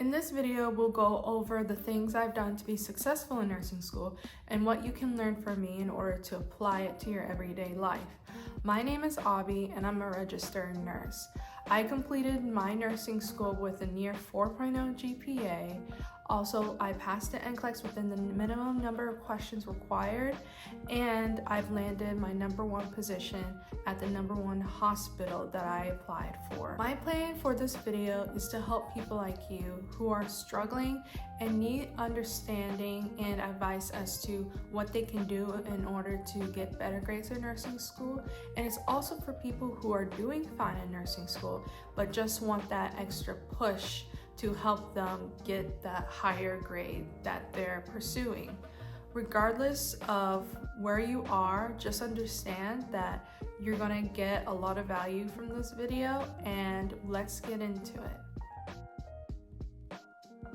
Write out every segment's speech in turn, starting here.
In this video, we'll go over the things I've done to be successful in nursing school and what you can learn from me in order to apply it to your everyday life. My name is Abby and I'm a registered nurse. I completed my nursing school with a near 4.0 GPA. Also, I passed the NCLEX within the minimum number of questions required, and I've landed my #1 position at the #1 hospital that I applied for. My plan for this video is to help people like you who are struggling and need understanding and advice as to what they can do in order to get better grades in nursing school. And it's also for people who are doing fine in nursing school but just want that extra push to help them get that higher grade that they're pursuing. Regardless of where you are, just understand that you're gonna get a lot of value from this video, and let's get into it.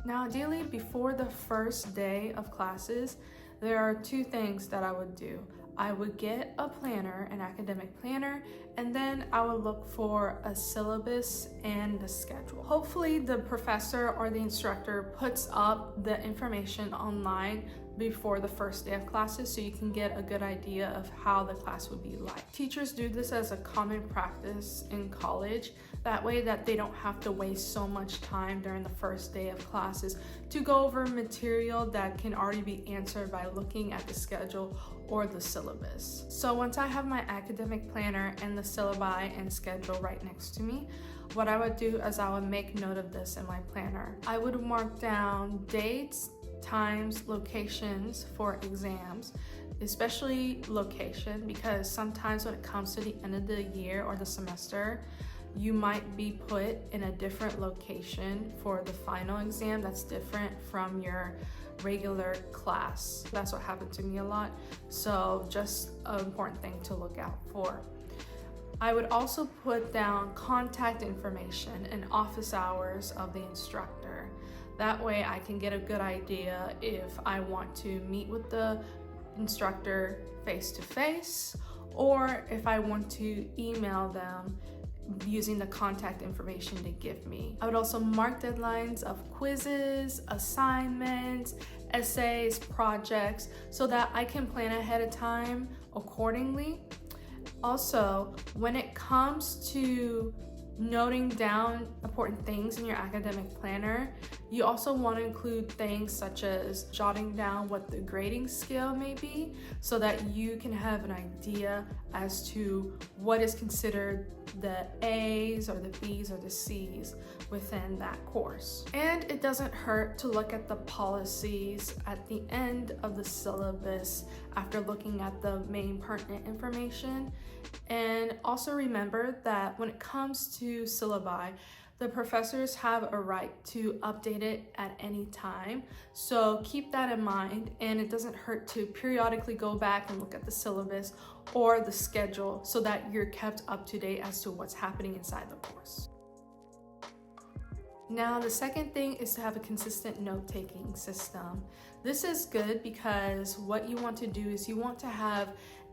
Now, ideally, before the first day of classes, there are two things that I would do. I would get a planner, an academic planner, and then I would look for a syllabus and a schedule. Hopefully the professor or the instructor puts up the information online before the first day of classes so you can get a good idea of how the class would be like. Teachers do this as a common practice in college. That way that they don't have to waste so much time during the first day of classes to go over material that can already be answered by looking at the schedule or the syllabus. So once I have my academic planner and the syllabi and schedule right next to me, what I would do is I would make note of this in my planner. I would mark down dates, times, locations for exams, especially location, because sometimes when it comes to the end of the year or the semester, you might be put in a different location for the final exam that's different from your regular class. That's what happened to me a lot, so just an important thing to look out for. I would also put down contact information and office hours of the instructor. That way I can get a good idea if I want to meet with the instructor face-to-face or if I want to email them using the contact information they give me. I would also mark deadlines of quizzes, assignments, essays, projects, so that I can plan ahead of time accordingly. Also, when it comes to noting down important things in your academic planner, you also want to include things such as jotting down what the grading scale may be so that you can have an idea as to what is considered the A's or the B's or the C's within that course. And it doesn't hurt to look at the policies at the end of the syllabus after looking at the main pertinent information. And also remember that when it comes to syllabi, the professors have a right to update it at any time. So keep that in mind, and it doesn't hurt to periodically go back and look at the syllabus or the schedule so that you're kept up to date as to what's happening inside the course. Now, the second thing is to have a consistent note-taking system. This is good because what you want to do is you want to have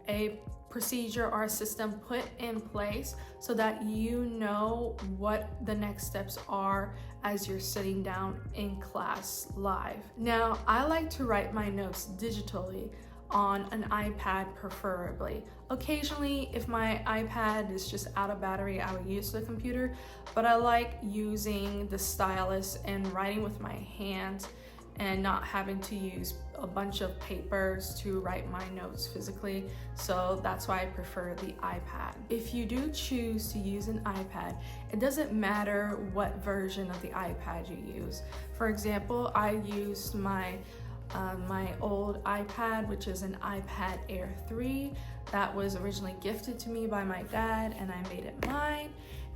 a procedure or a system put in place so that you know what the next steps are as you're sitting down in class live. Now, I like to write my notes digitally on an iPad preferably. Occasionally, if my iPad is just out of battery, I would use the computer, but I like using the stylus and writing with my hands and not having to use a bunch of papers to write my notes physically. So that's why I prefer the iPad. If you do choose to use an iPad, it doesn't matter what version of the iPad you use. For example, I used my old iPad, which is an iPad Air 3 that was originally gifted to me by my dad, and I made it mine,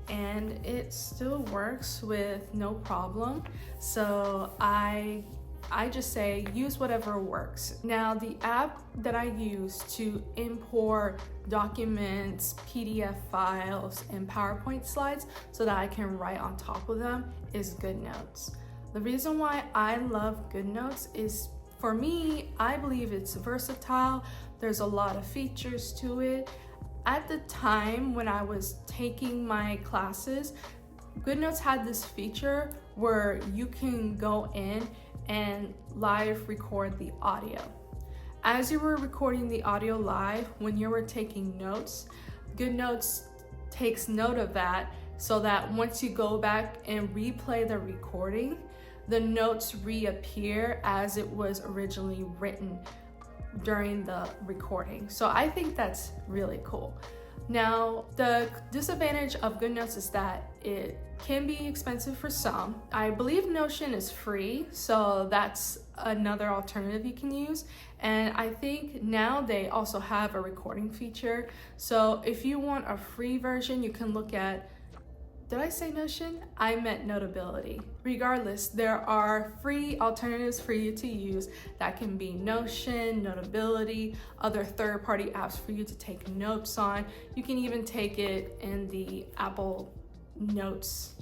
and it still works with no problem. So I just say use whatever works. Now, the app that I use to import documents, PDF files, and PowerPoint slides so that I can write on top of them is GoodNotes. The reason why I love GoodNotes is, for me, I believe it's versatile. There's a lot of features to it. At the time when I was taking my classes, GoodNotes had this feature where you can go in and live record the audio. As you were recording the audio live, when you were taking notes, GoodNotes takes note of that so that once you go back and replay the recording, the notes reappear as it was originally written during the recording. So I think that's really cool. Now, the disadvantage of GoodNotes is that it can be expensive for some. I believe Notion is free, so that's another alternative you can use. And I think now they also have a recording feature. So if you want a free version, you can look at, did I say Notion? I meant Notability. Regardless, there are free alternatives for you to use. That can be Notion, Notability, other third-party apps for you to take notes on. You can even take it in the Apple Notes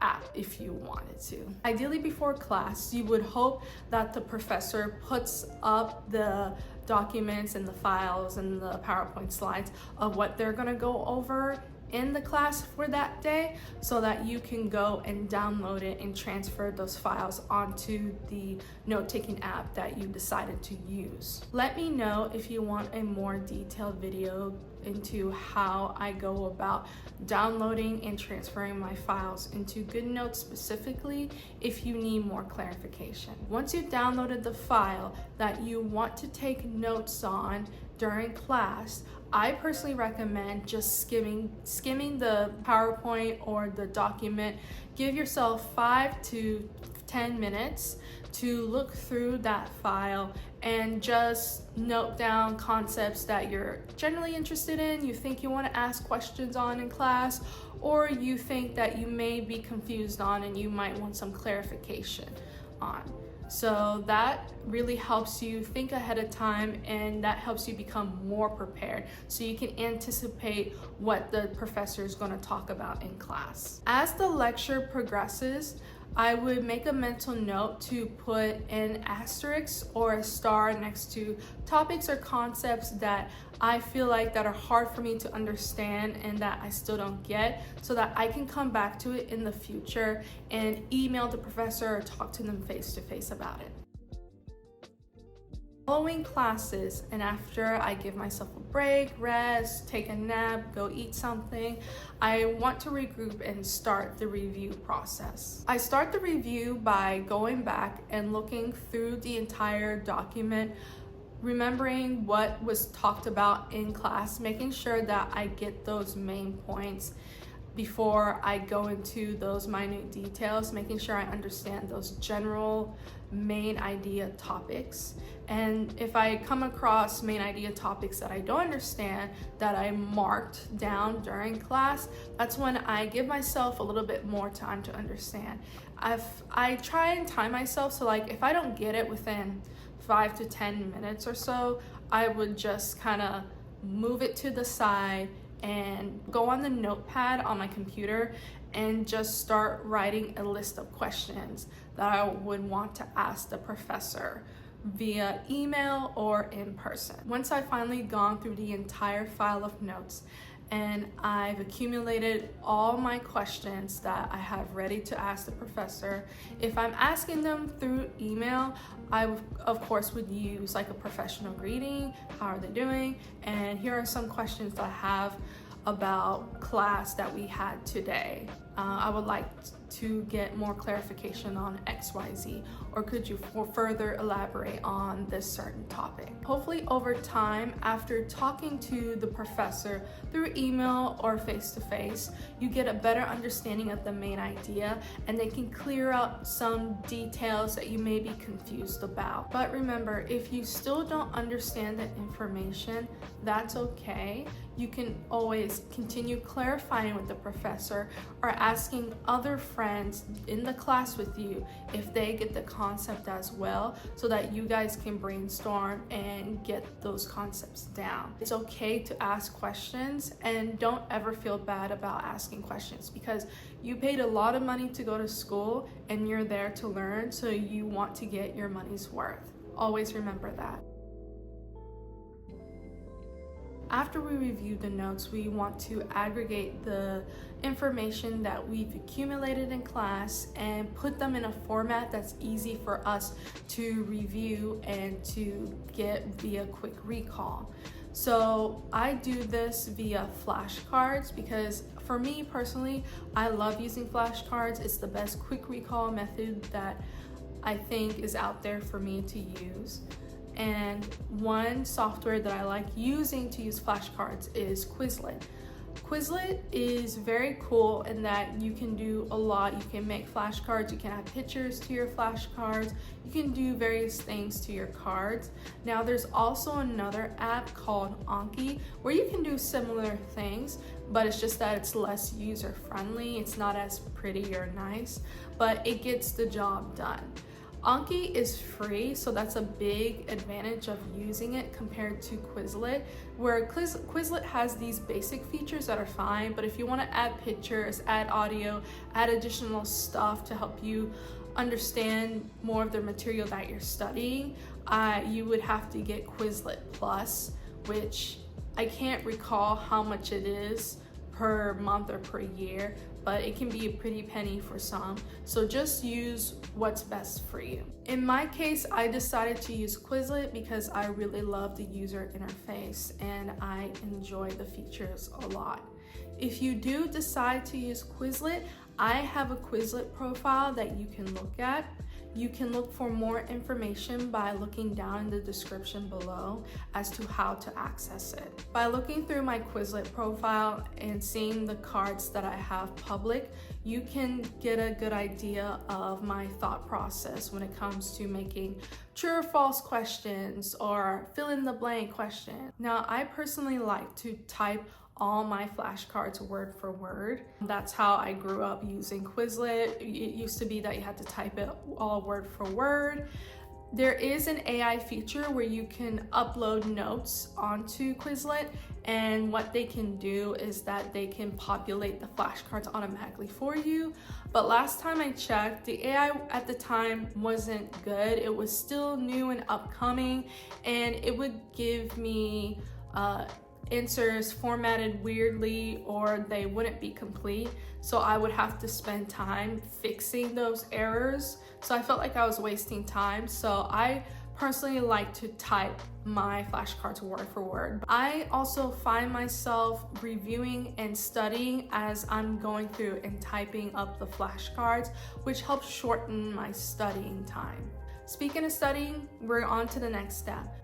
app if you wanted to. Ideally, before class, you would hope that the professor puts up the documents and the files and the PowerPoint slides of what they're gonna go over in the class for that day, so that you can go and download it and transfer those files onto the note-taking app that you decided to use. Let me know if you want a more detailed video into how I go about downloading and transferring my files into GoodNotes specifically, if you need more clarification. Once you've downloaded the file that you want to take notes on during class, I personally recommend just skimming the PowerPoint or the document. Give yourself 5 to 10 minutes to look through that file and just note down concepts that you're generally interested in, you think you want to ask questions on in class, or you think that you may be confused on and you might want some clarification on. So that really helps you think ahead of time, and that helps you become more prepared so you can anticipate what the professor is going to talk about in class. As the lecture progresses, I would make a mental note to put an asterisk or a star next to topics or concepts that I feel like that are hard for me to understand and that I still don't get, so that I can come back to it in the future and email the professor or talk to them face to face about it. Following classes, and after I give myself a break, rest, take a nap, go eat something, I want to regroup and start the review process. I start the review by going back and looking through the entire document, remembering what was talked about in class, making sure that I get those main points before I go into those minute details, making sure I understand those general main idea topics. And if I come across main idea topics that I don't understand, that I marked down during class, that's when I give myself a little bit more time to understand. I try and time myself, so like if I don't get it within 5 to 10 minutes or so, I would just kind of move it to the side and go on the notepad on my computer and just start writing a list of questions that I would want to ask the professor via email or in person. Once I've finally gone through the entire file of notes and I've accumulated all my questions that I have ready to ask the professor, if I'm asking them through email, I of course would use like a professional greeting, how are they doing, and here are some questions that I have about class that we had today. I would like to get more clarification on XYZ, or could you further elaborate on this certain topic? Hopefully over time, after talking to the professor through email or face-to-face, you get a better understanding of the main idea and they can clear up some details that you may be confused about. But remember, if you still don't understand the information, that's okay. You can always continue clarifying with the professor or asking other friends in the class with you if they get the concept as well, so that you guys can brainstorm and get those concepts down. It's okay to ask questions, and don't ever feel bad about asking questions, because you paid a lot of money to go to school and you're there to learn, so you want to get your money's worth. Always remember that. After we review the notes, we want to aggregate the information that we've accumulated in class and put them in a format that's easy for us to review and to get via quick recall. So I do this via flashcards because for me personally, I love using flashcards. It's the best quick recall method that I think is out there for me to use. And one software that I like using to use flashcards is Quizlet. Quizlet is very cool in that you can do a lot. You can make flashcards, you can add pictures to your flashcards, you can do various things to your cards. Now there's also another app called Anki where you can do similar things, but it's just that it's less user friendly. It's not as pretty or nice, but it gets the job done. Anki is free, so that's a big advantage of using it compared to Quizlet, where Quizlet has these basic features that are fine, but if you want to add pictures, add audio, add additional stuff to help you understand more of the material that you're studying, you would have to get Quizlet Plus, which I can't recall how much it is per month or per year, but it can be a pretty penny for some. So just use what's best for you. In my case, I decided to use Quizlet because I really love the user interface and I enjoy the features a lot. If you do decide to use Quizlet, I have a Quizlet profile that you can look at. You can look for more information by looking down in the description below as to how to access it. By looking through my Quizlet profile and seeing the cards that I have public, you can get a good idea of my thought process when it comes to making true or false questions or fill in the blank question. Now, I personally like to type all my flashcards word for word. That's how I grew up using Quizlet. It used to be that you had to type it all word for word. There is an AI feature where you can upload notes onto Quizlet, and what they can do is that they can populate the flashcards automatically for you. But last time I checked, the AI at the time wasn't good. It was still new and upcoming, and it would give me answers formatted weirdly, or they wouldn't be complete, so I would have to spend time fixing those errors. So I felt like I was wasting time, so I personally like to type my flashcards word for word. I also find myself reviewing and studying as I'm going through and typing up the flashcards, which helps shorten my studying time. Speaking of studying, we're on to the next step.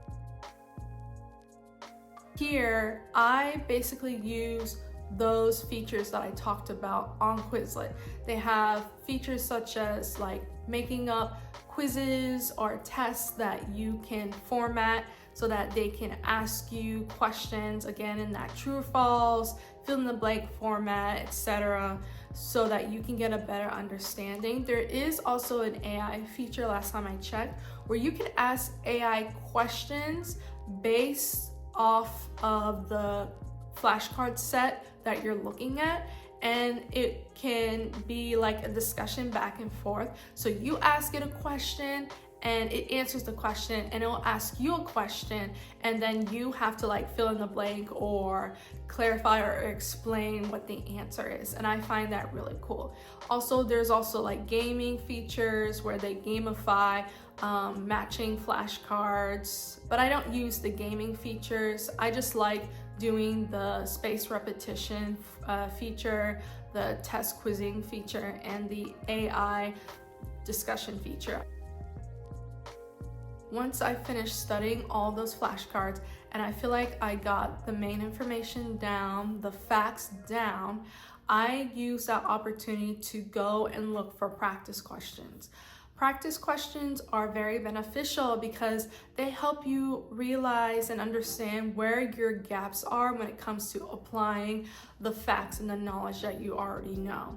Here, I basically use those features that I talked about on Quizlet. They have features such as like making up quizzes or tests that you can format so that they can ask you questions, again, in that true or false, fill in the blank format, etc., so that you can get a better understanding. There is also an AI feature, last time I checked, where you can ask AI questions based off of the flashcard set that you're looking at, and it can be like a discussion back and forth. So you ask it a question and it answers the question, and it will ask you a question, and then you have to like fill in the blank or clarify or explain what the answer is, and I find that really cool. Also, there's also like gaming features where they gamify matching flashcards, but I don't use the gaming features. I just like doing the space repetition feature, the test quizzing feature, and the AI discussion feature. Once I finish studying all those flashcards and I feel like I got the main information down, the facts down, I use that opportunity to go and look for practice questions. Practice questions are very beneficial because they help you realize and understand where your gaps are when it comes to applying the facts and the knowledge that you already know.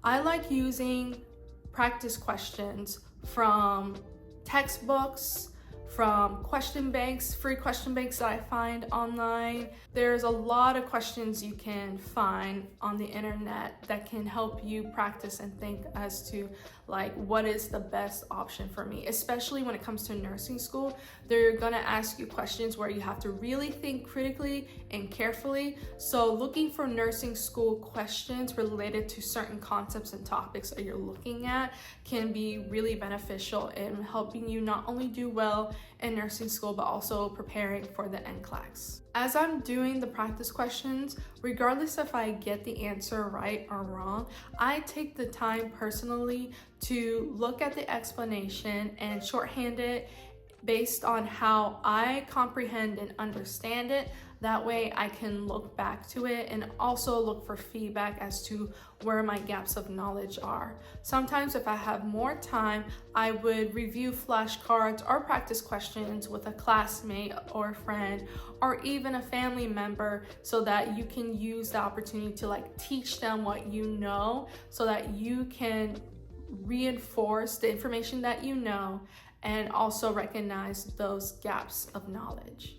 I like using practice questions from textbooks, from question banks, free question banks that I find online. There's a lot of questions you can find on the internet that can help you practice and think as to like what is the best option for me, especially when it comes to nursing school. They're gonna ask you questions where you have to really think critically and carefully. So looking for nursing school questions related to certain concepts and topics that you're looking at can be really beneficial in helping you not only do well in nursing school, but also preparing for the NCLEX. As I'm doing the practice questions, regardless if I get the answer right or wrong, I take the time personally to look at the explanation and shorthand it based on how I comprehend and understand it. That way I can look back to it and also look for feedback as to where my gaps of knowledge are. Sometimes if I have more time, I would review flashcards or practice questions with a classmate or a friend or even a family member, so that you can use the opportunity to like teach them what you know, so that you can reinforce the information that you know and also recognize those gaps of knowledge.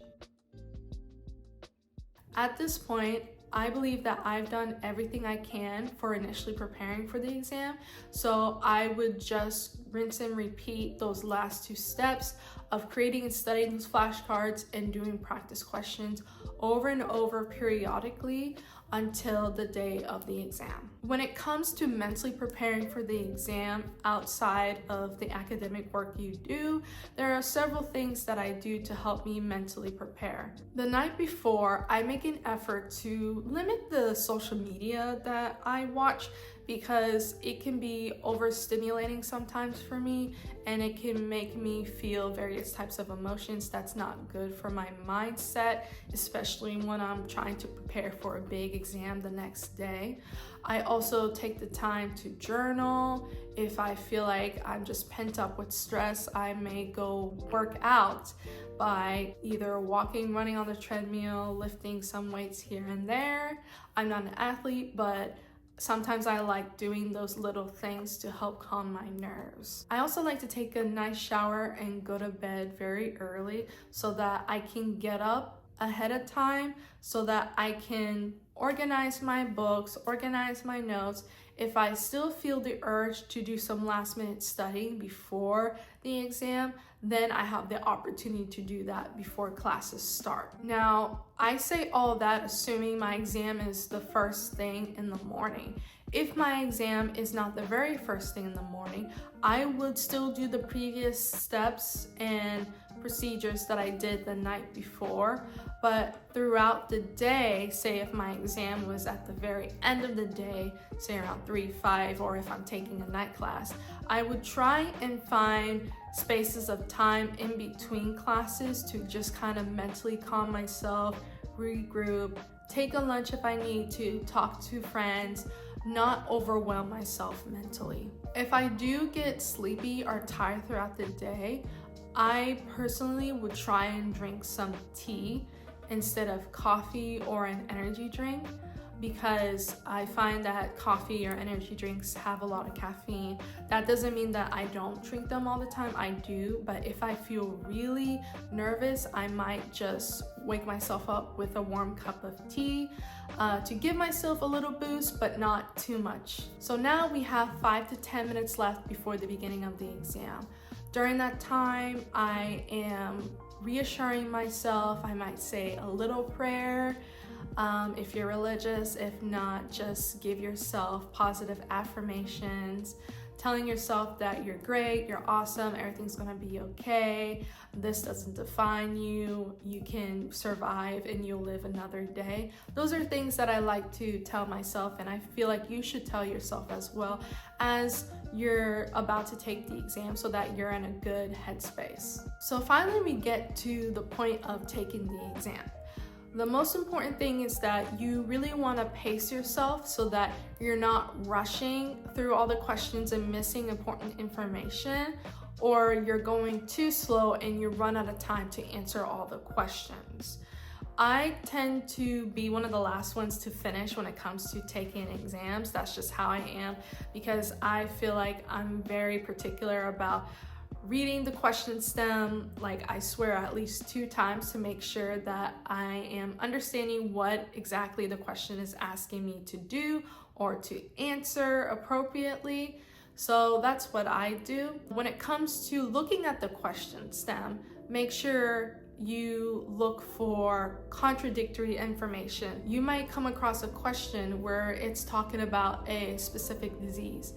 At this point, I believe that I've done everything I can for initially preparing for the exam, so I would just rinse and repeat those last two steps of creating and studying those flashcards and doing practice questions over and over periodically until the day of the exam. When it comes to mentally preparing for the exam outside of the academic work you do, there are several things that I do to help me mentally prepare. The night before, I make an effort to limit the social media that I watch, because it can be overstimulating sometimes for me, and it can make me feel various types of emotions that's not good for my mindset, especially when I'm trying to prepare for a big exam the next day. I also take the time to journal. If I feel like I'm just pent up with stress, I may go work out by either walking, running on the treadmill, lifting some weights here and there. I'm not an athlete, but sometimes I like doing those little things to help calm my nerves. I also like to take a nice shower and go to bed very early so that I can get up ahead of time, so that I can organize my books, organize my notes. If I still feel the urge to do some last minute studying before the exam, then I have the opportunity to do that before classes start. Now, I say all of that assuming my exam is the first thing in the morning. If my exam is not the very first thing in the morning, I would still do the previous steps and procedures that I did the night before. But throughout the day, say if my exam was at the very end of the day, say around 3, 5, or if I'm taking a night class, I would try and find spaces of time in between classes to just kind of mentally calm myself, regroup, take a lunch if I need to, talk to friends, not overwhelm myself mentally. If I do get sleepy or tired throughout the day, I personally would try and drink some tea instead of coffee or an energy drink, because I find that coffee or energy drinks have a lot of caffeine. That doesn't mean that I don't drink them all the time, I do, but if I feel really nervous, I might just wake myself up with a warm cup of tea to give myself a little boost, but not too much. So now we have 5 to 10 minutes left before the beginning of the exam. During that time, I am reassuring myself. I might say a little prayer, if you're religious. If not, just give yourself positive affirmations, telling yourself that you're great, you're awesome, everything's gonna be okay, this doesn't define you, you can survive and you'll live another day. Those are things that I like to tell myself, and I feel like you should tell yourself as well as you're about to take the exam, so that you're in a good headspace. So finally we get to the point of taking the exam. The most important thing is that you really want to pace yourself so that you're not rushing through all the questions and missing important information, or you're going too slow and you run out of time to answer all the questions. I tend to be one of the last ones to finish when it comes to taking exams. That's just how I am, because I feel like I'm very particular about reading the question stem, like I swear at least 2 times, to make sure that I am understanding what exactly the question is asking me to do or to answer appropriately. So that's what I do. When it comes to looking at the question stem, make sure you look for contradictory information. You might come across a question where it's talking about a specific disease,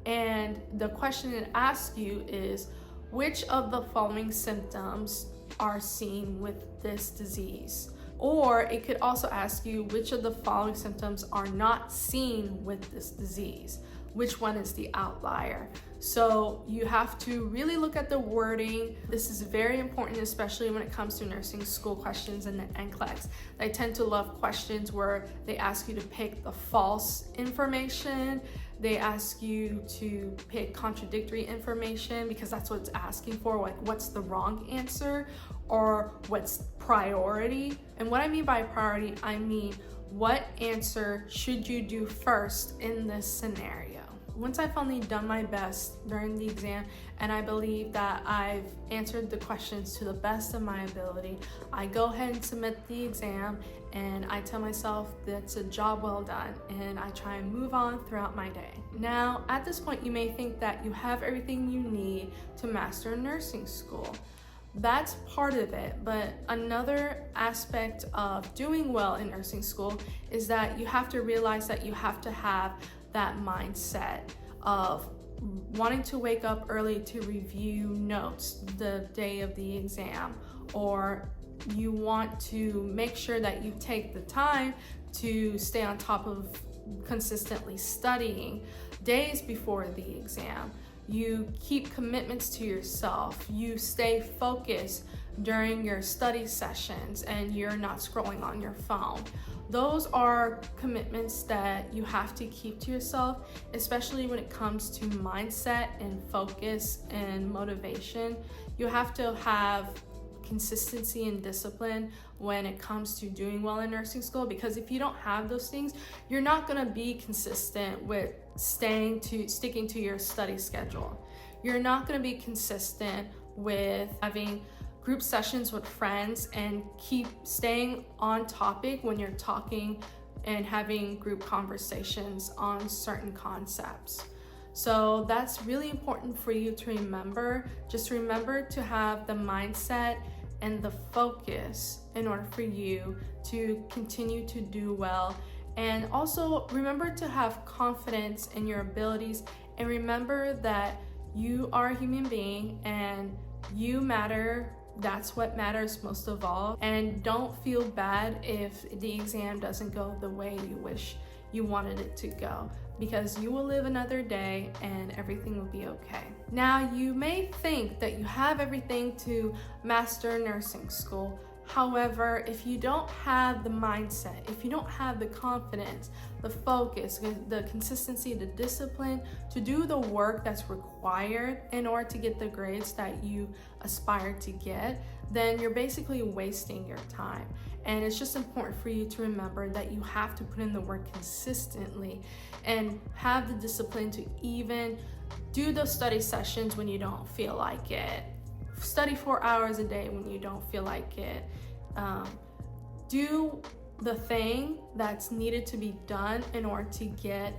and the question it asks you is, which of the following symptoms are seen with this disease? Or it could also ask you, which of the following symptoms are not seen with this disease? Which one is the outlier? So you have to really look at the wording. This is very important, especially when it comes to nursing school questions and NCLEX. I tend to love questions where they ask you to pick the false information. They ask you to pick contradictory information because that's what it's asking for, like what's the wrong answer or what's priority. And what I mean by priority, I mean what answer should you do first in this scenario? Once I've finally done my best during the exam and I believe that I've answered the questions to the best of my ability, I go ahead and submit the exam and I tell myself that's a job well done, and I try and move on throughout my day. Now, at this point, you may think that you have everything you need to master nursing school. That's part of it, but another aspect of doing well in nursing school is that you have to realize that you have to have that mindset of wanting to wake up early to review notes the day of the exam, or you want to make sure that you take the time to stay on top of consistently studying days before the exam. You keep commitments to yourself. You stay focused during your study sessions and you're not scrolling on your phone. Those are commitments that you have to keep to yourself, especially when it comes to mindset and focus and motivation. You have to have consistency and discipline when it comes to doing well in nursing school, because if you don't have those things, you're not going to be consistent with sticking to your study schedule. You're not going to be consistent with having group sessions with friends and keep staying on topic when you're talking and having group conversations on certain concepts. So that's really important for you to remember. Just remember to have the mindset and the focus in order for you to continue to do well. And also remember to have confidence in your abilities, and remember that you are a human being and you matter. That's what matters most of all. And don't feel bad if the exam doesn't go the way you wish you wanted it to go, because you will live another day and everything will be okay. Now, you may think that you have everything to master nursing school. However, if you don't have the mindset, if you don't have the confidence, the focus, the consistency, the discipline to do the work that's required in order to get the grades that you aspire to get, then you're basically wasting your time. And it's just important for you to remember that you have to put in the work consistently and have the discipline to even do those study sessions when you don't feel like it. Study 4 hours a day when you don't feel like it. Do the thing that's needed to be done in order to get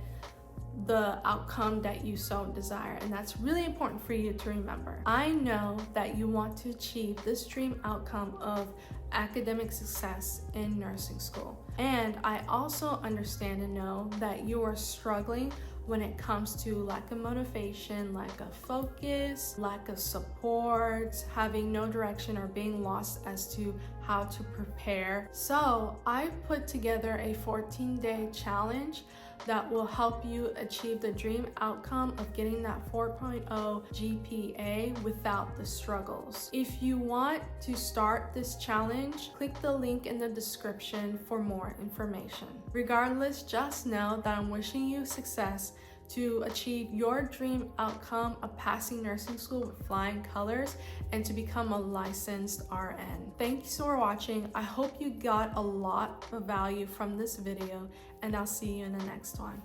the outcome that you so desire. And that's really important for you to remember. I know that you want to achieve this dream outcome of academic success in nursing school. And I also understand and know that you are struggling when it comes to lack of motivation, lack of focus, lack of support, having no direction, or being lost as to how to prepare. So I put together a 14-day challenge that will help you achieve the dream outcome of getting that 4.0 GPA without the struggles. If you want to start this challenge, click the link in the description for more information. Regardless, just know that I'm wishing you success to achieve your dream outcome of passing nursing school with flying colors and to become a licensed RN. Thanks for watching. I hope you got a lot of value from this video, and I'll see you in the next one.